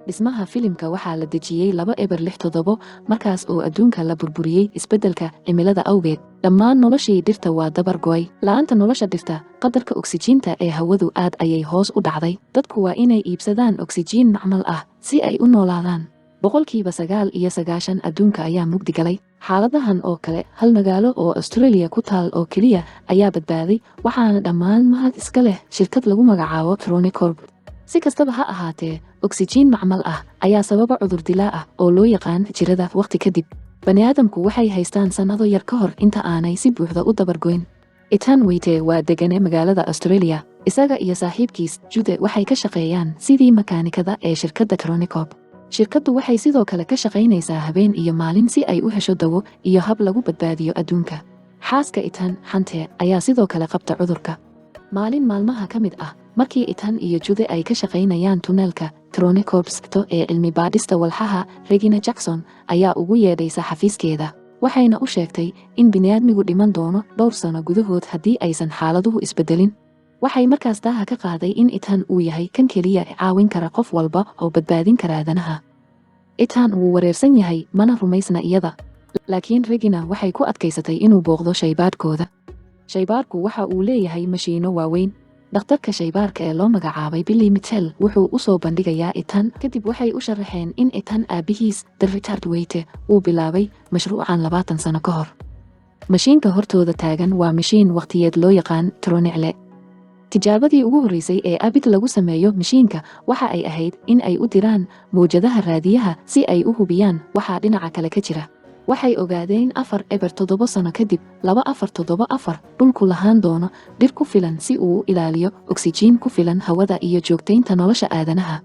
dhismaha filimka waxaa la dejiyey 2.67 markaas oo adduunka la burburiyey isbeddelka cimilada awgeed. Dhammaan noloshii dhirta waa dabar go'ay. La'aanta nolosha dhirta, qadarka oksijiinta ee hawadu aad ayay hoos u dhacday. Dadku waa inay iibsadaan oksijiin macmal ah si ay u noolaadaan. 99% adduunka ayaa mugdi galay. Xaaladahan oo kale, hal magaalo oo Australia ku taal oo keliya ayaa badbaaday, waxaana dhammaan mahad iska leh shirkad lagu magacaabo Tronicorp. Si kastaba ha ahaatee, oksijiin macmal ah ayaa sababa cudur dilaa ah oo loo yaqaan jirada waqti kadib. Bani'aadamku waxay haystaan sannado yar ka hor inta aanay si buuxda u dabargoyn. Ethan Waite waa degane magaalada Australia. Isaga iyo saaxiibkiis Jude waxay ka shaqeeyaan sidii makaanikada ee shirkadda Tronicorp. Shirkaddu waxay sidoo kale ka shaqaynaysaa habeen iyo maalin si ay u hesho dawo iyo hab lagu badbaadiyo adduunka. Xaaska Ethan, Hante, ayaa sidoo kale qabta cudurka. Maalin maalmaha ka mid ah, markii Ethan iyo Jude ay ka shaqaynayaan tunnelka Tronicorpsto ee cilmi baadhista walxaha, Regina Jackson ayaa ugu yeedhaysa xafiiskeeda. Waxayna u sheegtay in bini'aadmigu dhiman doono dhowr sano gudahood haddii aysan xaaladuhu isbeddelin. Waxay markaas daaha ka qaaday in Ethan uu yahay kan keliya caawin kara qof walba oo badbaadin kara aadanaha. Ethan wuu wareersan yahay, mana rumaysna iyada. Laakiin Regina waxay ku adkaysatay inuu booqdo shaybaadhkooda. Shaybaadhku waxa uu leeyahay mashiino waaweyn. Dhakhtarka shaybaadhka ee loo magacaabay Billy Mitchell wuxuu u soo bandhigayaa Ethan. Kadib waxay u sharaxeen in Ethan aabihiis, Richard Waite, uu bilaabay mashruucan 20 sano ka hor. Mashiinka hortooda taagan waa mashiin waqtiyeed loo yaqaan Tronicle. Tijaabadii ugu horreysay ee abid lagu sameeyo mashiinka waxa ay ahayd in ay u diraan mowjadaha raadiyaha si ay u hubiyaan waxa dhinaca kale ka jira. Waxay ogaadeen 4.7 sano kadib 2474 dhulku lahaan doono dhir ku filan si uu u ilaaliyo oksijiin ku filan hawada iyo joogtaynta nolosha aadanaha.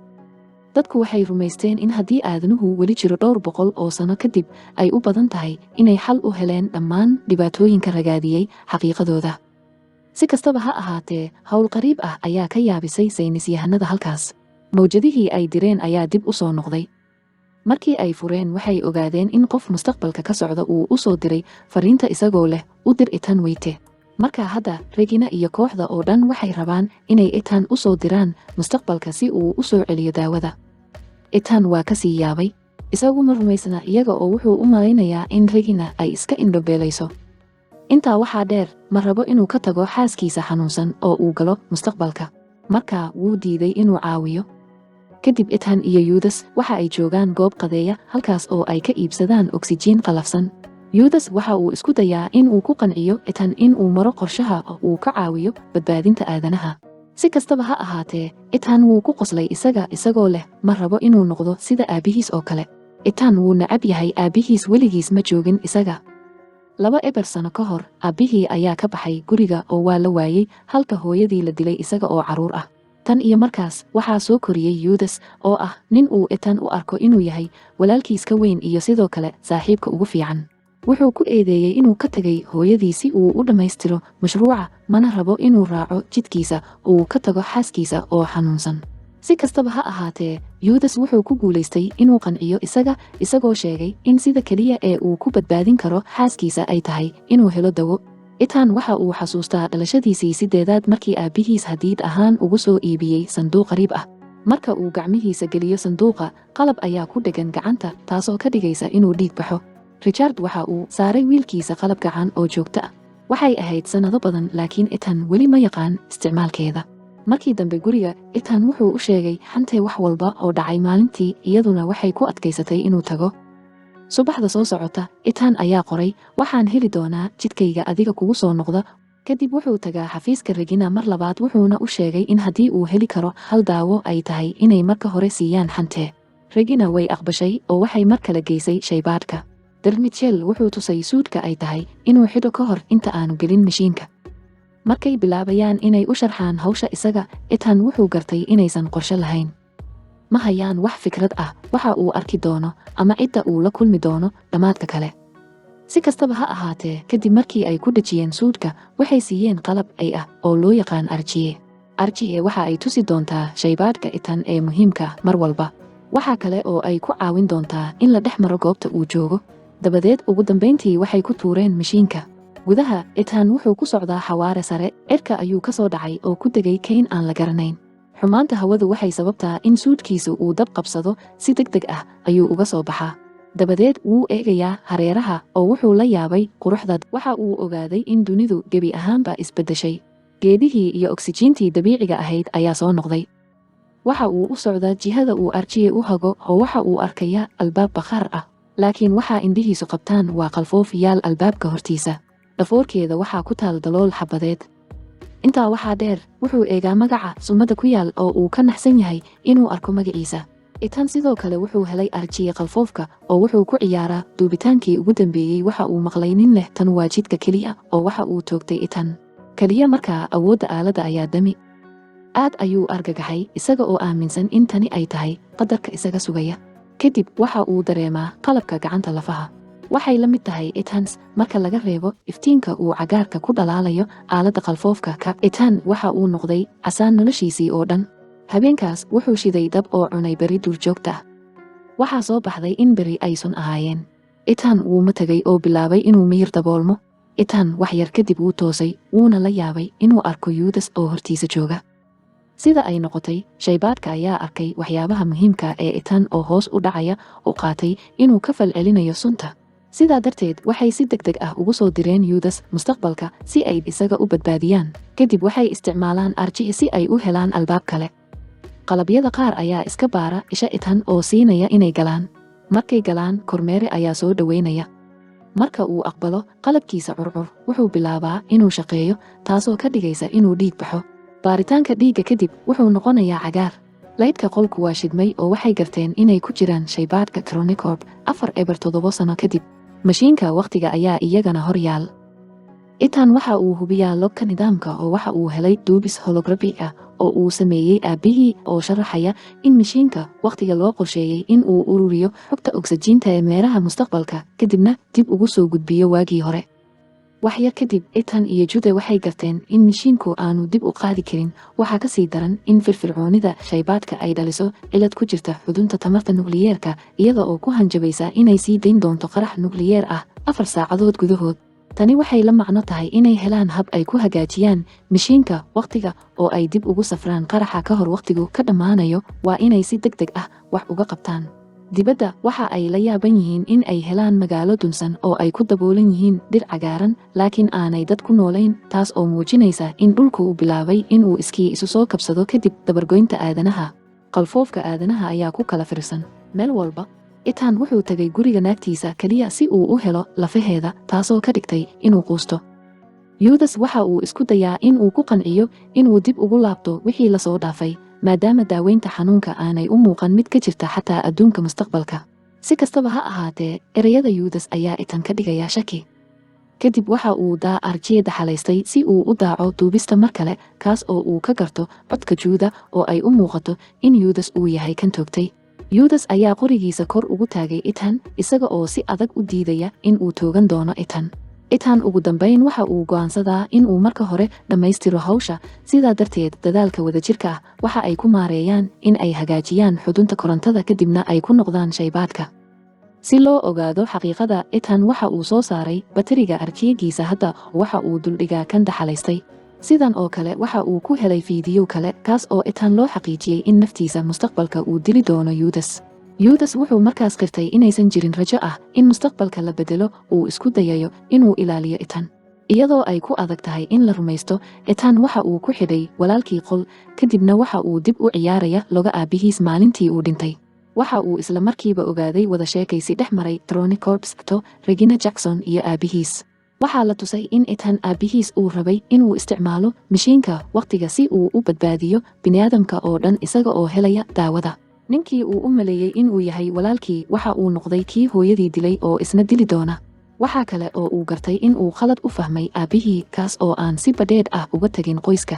Dadku waxay rumaysteen in haddii aadanuhu weli jiro dhowr boqol oo sano kadib ay u badan tahay inay xal u heleen dhammaan dhibaatooyinka ragaadiyey xaqiiqadooda. Si kastaba ha ahaatee, hawl qariib ah ayaa ka yaabisay saynisyahanada halkaas. Mowjadihii ay direen ayaa dib u soo noqday. Markii ay fureen waxay ogaadeen in qof mustaqbalka ka socda uu u soo diray fariinta isagoo leh u dir Ethan Waite. Markaa hadda, Regina iyo kooxda oo dhan waxay rabaan inay Ethan u soo diraan mustaqbalka si uu u soo celiyo daawada. Ethan waa ka sii yaabay. Isagu ma rumaysna iyaga oo wuxuu u malaynayaa in Regina ay iska indhobeelayso. Intaa waxaa dheer, ma rabo inuu ka tago xaaskiisa xanuunsan oo uu galo mustaqbalka. Markaa wuu diiday inuu caawiyo. Kadib Ethan iyo Yudas waxa ay joogaan goob qadeeya halkaas oo ay ka iibsadaan oksijiin qalafsan. Yudas waxa uu isku dayaa in uu ku qanciyo Ethan in uu maro qorshaha oo uu ka caawiyo badbaadinta aadanaha. Si kastaba ha ahaatee, Ethan wuu ku qoslay isagoo leh ma rabo inuu noqdo sida aabihiis oo kale. Ethan wuu nacab yahay aabihiis, weligiis ma joogin isaga. 2 sano ka hor, aabbihii ayaa ka baxay guriga oo waa la waayey, halka hooyadii la dilay isaga oo carruur ah. Tan iyo markaas waxaa soo koriyey Yudas oo ah nin uu Ethan u arko inuu yahay walaalkiis ka weyn iyo sidoo kale saaxiibka ugu fiican. Wuxuu ku eedeeyey inuu ka tegay hooyadii si uu u dhammaystiro mashruuca, mana rabo inuu raaco jidkiisa oo uu ka tago xaaskiisa oo xanuunsan. Si kastaba ha ahaatee, Yudas wuxuu ku guulaystay inuu qanciyo isagoo sheegay in sida keliya ee uu ku badbaadin karo xaaskiisa ay tahay inuu helo dawo. Ethan waxa uu xasuustaa dhalashadiisii 8aad markii aabihiis hadiid ahaan ugu soo iibiyey sanduuq qariib ah. Marka uu gacmihiisa geliyo sanduuqa, qalab ayaa ku dhegan gacanta taasoo ka dhigaysa inuu dhiig baxo. Richard waxa uu saaray wiilkiisa qalab gacan oo joogto ah. Waxay ahayd sannado badan, laakiin Ethan weli ma yaqaan isticmaalkeeda. Markii dambe guriga, Ethan wuxuu u sheegay Hante wax walba oo dhacay maalintii, iyaduna waxay ku adkaysatay inuu tago. Subaxda soo socota, Ethan ayaa qoray, waxaan heli doonaa jidkayga adiga kugu soo noqda. Kadib wuxuu tagaa xafiiska Regina mar labaad, wuxuuna u sheegay in haddii uu heli karo hal daawo ay tahay inay marka hore siiyaan Hante. Regina way aqbashay oo waxay mar kale geysay shaybaadhka. Mitchell wuxuu tusay suudhka ay tahay inuu xidho ka hor inta aanu gelin mashiinka. Markay bilaabayaan inay u sharxaan hawsha isaga, Ethan wuxuu gartay inaysan qorshe lahayn. Ma hayaan wax fikrad ah waxa uu arki doono ama cidda uu la kulmi doono dhammaadka kale. Si kastaba ha ahaatee, kadib markii ay ku dhajiyeen suudhka, waxay siiyeen qalab ay ah oo loo yaqaan arjiye. Arjiye waxa ay tusi doontaa shaybaadhka Ethan ee muhiimka mar walba. Waxa kale oo ay ku caawin doontaa in la dhex maro goobta uu joogo. Dabadeed ugu dambeyntii waxay ku tuureen mashiinka. Gudaha, Ethan wuxuu ku socdaa xawaare sare, cirka ayuu ka soo dhacay oo ku degay kayn aan la garanayn. xumaanta hawadu waxay sababtaa in suudhkiisu uu dab qabsado si degdeg ah ayuu uga soo baxaa. dabadeed wuu eegayaa hareeraha oo wuxuu la yaabay quruxda. waxa uu ogaaday in dunidu gebi ahaanba isbeddeshay. geedihii iyo oksijiintii dabiiciga ahayd ayaa soo noqday. waxa uu u socdaa jihada uu arjiye u hago oo waxa uu arkayaa albaab bakhaar ah. laakiin waxaa indhihiisu qabtaan waa qalfoof yaal albaabka hortiisa. dhafoorkeeda waxaa ku taal dalool xabadeed. intaa waxaa dheer wuxuu eegaa magaca sumadda ku yaal oo uu ka naxsan yahay inuu arko magaciisa. Ethan sidoo kale wuxuu helay arjiye qalfoofka oo wuxuu ku ciyaaraa duubitaankii ugu dambeeyey. waxa uu maqlay nin leh tan waa jidka keliya oo waxa uu toogtay Ethan. keliya markaa awoodda aaladda ayaa dami. aad ayuu argagaxay isaga oo aaminsan in tani ay tahay qadarka isaga sugaya. kadib waxa uu dareemaa qalabka gacanta lafaha. waxay la mid tahay Ethans marka laga reebo iftiinka uu cagaarka ku dhalaalayo aaladda qalfoofka ka. Ethan waxa uu noqday casaan noloshiisii oo dhan. habeenkaas wuxuu shiday dab oo cunay beri duurjoogta ah. waxaa soo baxday in beri aysun ahaayeen. Ethan wuu ma tegay oo bilaabay inuu miyir daboolmo. Ethan wax yar kadib wuu toosay wuuna la yaabay inuu arko Yudas oo hortiisa jooga. sida ay noqotay shaybaadhka ayaa arkay waxyaabaha muhiimka ee Ethan oo hoos u dhacaya oo qaatay inuu ka falcelinayo sunta. sidaa darteed waxay si degdeg ah ugu soo direen Yudas mustaqbalka si ay isaga u badbaadiyaan. kadib waxay isticmaalaan arjiye si ay u helaan albaab kale. qalabyada qaar ayaa iska baara isha Ethan oo siinaya inay galaan. markay galaan kormeere ayaa soo dhoweynaya. marka uu aqbalo qalabkiisa curcur wuxuu bilaabaa inuu shaqeeyo taasoo ka dhigaysa inuu dhiig baxo. baaritaanka dhiigga kadib wuxuu noqonayaa cagaar. laydhka qolku waa shidmay oo waxay garteen inay ku jiraan shaybaadhka Chronicorp 4 sano kadib. mashiinka wakhtiga ayaa iyagana hor yaal. Ethan waxa uu hubiyaa logka nidaamka oo waxa uu helay duubis holografi ah oo uu sameeyey aabbihii oo sharaxaya in mashiinka wakhtiga loo qorsheeyey in uu ururiyo xogta oksijiinta ee meeraha mustaqbalka kadibna dib ugu soo gudbiyo waagii hore. wax yar kadib Ethan iyo Jude waxay garteen in mashiinku aanu dib u qaadi karin. waxaa ka sii daran in firfircoonida shaybaadhka ay dhaliso cilad ku jirta xudunta tamarta nukliyeerka iyada oo ku hanjabaysa inay sii dayn doonto qarax nukliyeer ah 4 saacadood gudahood. tani waxay la macno tahay inay helaan hab ay ku hagaajiyaan mashiinka wakhtiga oo ay dib ugu safraan qaraxa ka hor wakhtigu ka dhammaanayo. waa inay si degdeg ah wax uga qabtaan. dibadda waxa ay la yaaban yihiin in ay helaan magaalo dunsan oo ay ku daboolan yihiin dhir cagaaran laakiin aanay dad ku noolayn. taas oo muujinaysa in dhulku uu bilaabay inuu iskii isu soo kabsado kadib dabargoynta aadanaha. qalfoofka aadanaha ayaa ku kala firsan meel walba. Ethan wuxuu tagay guriga naagtiisa kaliya si uu u helo lafaheeda taasoo ka dhigtay inuu quusto. Yudas waxa uu isku dayaa in uu ku qanciyo inuu dib ugu laabto wixii la soo dhaafay maadaama daaweynta xanuunka aanay u muuqan mid ka jirta xataa adduunka mustaqbalka. si kastaba ha ahaatee ereyada Yudas ayaa Ethan ka dhigaya shaki. kadib waxa uu daa arjiye daxalaystay si uu u daaco duubista mar kale kaas oo uu ka garto codka Juuda oo ay u muuqato in Yudas uu yahay kan toogtay. Yudas ayaa qorigiisa kor ugu taagay Ethan isaga oo si adag u diidaya in uu toogan doono Ethan. Ethan ugu dambeyn waxa uu go'aansadaa in uu marka hore dhammaystiro hawsha. sidaa darteed dadaalka wadajirka ah waxa ay ku maareeyaan in ay hagaajiyaan xudunta korontada kadibna ay ku noqdaan shaybaadhka. si loo ogaado xaqiiqada Ethan waxa uu soo saaray bateriga arjiyegiisa hadda waxa uu duldhigaa kan daxalaystay. sidan oo kale waxa uu ku helay fiidiyow kale kaas oo Ethan loo xaqiijiyey in naftiisa mustaqbalka uu dili doono Yudas. Yudas wuxuu markaas qirtay inaysan jirin rajo ah in mustaqbalka la bedelo uu isku dayayo inuu ilaaliyo Ethan. iyadoo ay ku adag tahay in la rumaysto Ethan waxa uu ku xidhay walaalkii qol kadibna waxa uu dib u ciyaaraya loga aabihiis maalintii uu dhintay. waxa uu isla markiiba ogaaday wada sheekaysi dhex maray Chronicorp Regina Jackson iyo aabihiis. waxaa la tusay in Ethan aabihiis uu rabay inuu isticmaalo mashiinka wakhtiga si uu u badbaadiyo bini'aadamka oo dhan isaga oo helaya daawada. ninkii uu u maleeyey inuu yahay walaalkii waxa uu noqday kii hooyadii dilay oo isna dili doona. waxaa kale oo uu gartay in uu khalad u fahmay aabihii kaas oo aan si badheedh ah uga tagin qoyska.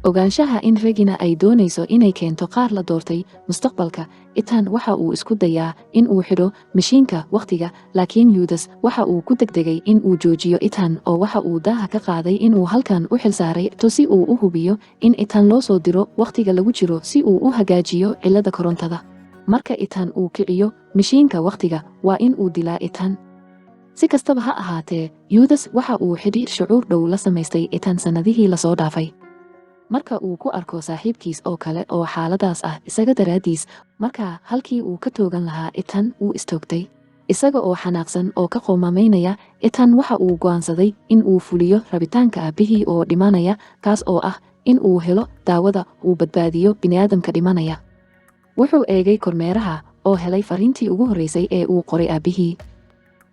ogaanshaha in Regina ay doonayso inay keento qaar la doortay mustaqbalka. Ethan waxa uu isku dayaa in uu xidho mashiinka wakhtiga laakiin Yudas waxa uu ku degdegay in uu joojiyo Ethan oo waxa uu daaha ka qaaday inuu halkan u xilsaaray si uu u hubiyo in Ethan loo soo diro wakhtiga lagu jiro si uu u hagaajiyo cilada korontada. marka Ethan uu kiciyo mashiinka wakhtiga waa in uu dilaa Ethan. si kastaba ha ahaatee Yudas waxa uu xidhiir shucuur dhow la samaystay Ethan sanadihii la soo dhaafay. marka uu ku arko saaxiibkiis oo kale oo xaaladaas ah isaga daraadiis, markaa halkii uu ka toogan lahaa Ethan wuu istoogtay. Isaga oo xanaaqsan oo ka qoomamaynaya, Ethan waxa uu go'aansaday in uu fuliyo rabitaanka aabihii oo dhimanaya, kaas oo ah in uu helo daawada uu badbaadiyo bini'aadamka dhimanaya. Wuxuu eegay kormeeraha oo helay fariintii ugu horreysay ee uu qoray aabihii.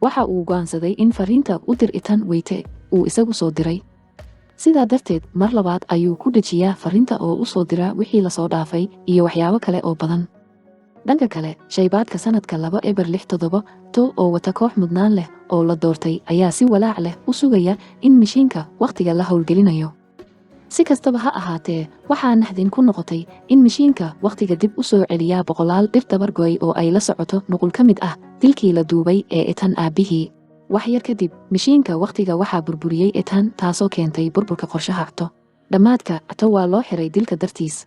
Waxa uu go'aansaday in fariinta u dir Ethan weyte uu isagu soo diray. Sidaa darteed mar labaad ayuu ku dejiyaa fariinta oo u soo dira wixii la soo dhaafay iyo waxyaabo kale oo badan. Dhanka kale, shaybaadhka sanadka 2067 oo wata koox mudnaan leh oo la doortay ayaa si walaac leh u sugaya in mishiinka wakhtiga la howlgelinayo. Si kastaba ha ahaatee, waxaa naxdin ku noqotay in mishiinka wakhtiga dib u soo celiyaa boqolaal dhir dabar go'ay oo ay la socoto nuqul ka mid ah dilkii la duubay ee Ethan aabihii. wax yar kadib, mishiinka wakhtiga waxaa burburiyey Ethan, taasoo keentay burburka qorshaha Cato. Dhammaadka Cato waa loo xiray dilka dartiis.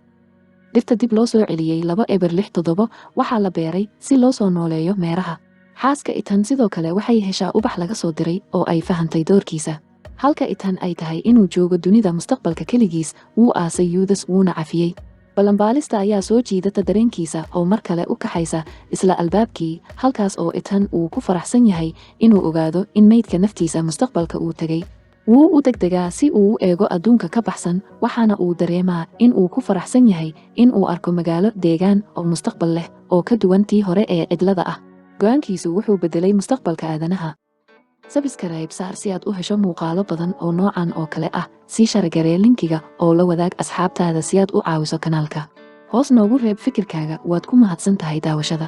Dhirta dib loo soo celiyey 2067 waxaa la beeray si loo soo nooleeyo meeraha. Xaaska Ethan sidoo kale waxay heshaa ubax laga soo diray oo ay fahantay doorkiisa. Halka Ethan ay tahay inuu joogo dunida mustaqbalka keligiis, wuu aasay Yudas wuuna cafiyey. Balanbaalista ayaa soo jiidata dareenkiisa oo mar kale u kaxaysa isla albaabkii, halkaas oo Ethan uu ku faraxsan yahay inuu ogaado in meydka naftiisa mustaqbalka uu tegay. Wuu u degdegaa si uu u eego adduunka ka baxsan, waxaana uu dareemaa in uu ku faraxsan yahay in uu arko magaalo deegaan oo mustaqbal leh oo ka duwan tii hore ee cidlada ah. Go'aankiisu wuxuu bedelay mustaqbalka aadanaha. Subscribe saar si aad u hesho muuqaalo badan oo noocan oo kale ah. Sii sharagaree linkiga oo la wadaag asxaabtaada si aad u caawiso kanaalka. Hoos noogu reeb fikirkaaga, waad ku mahadsan tahay daawashada.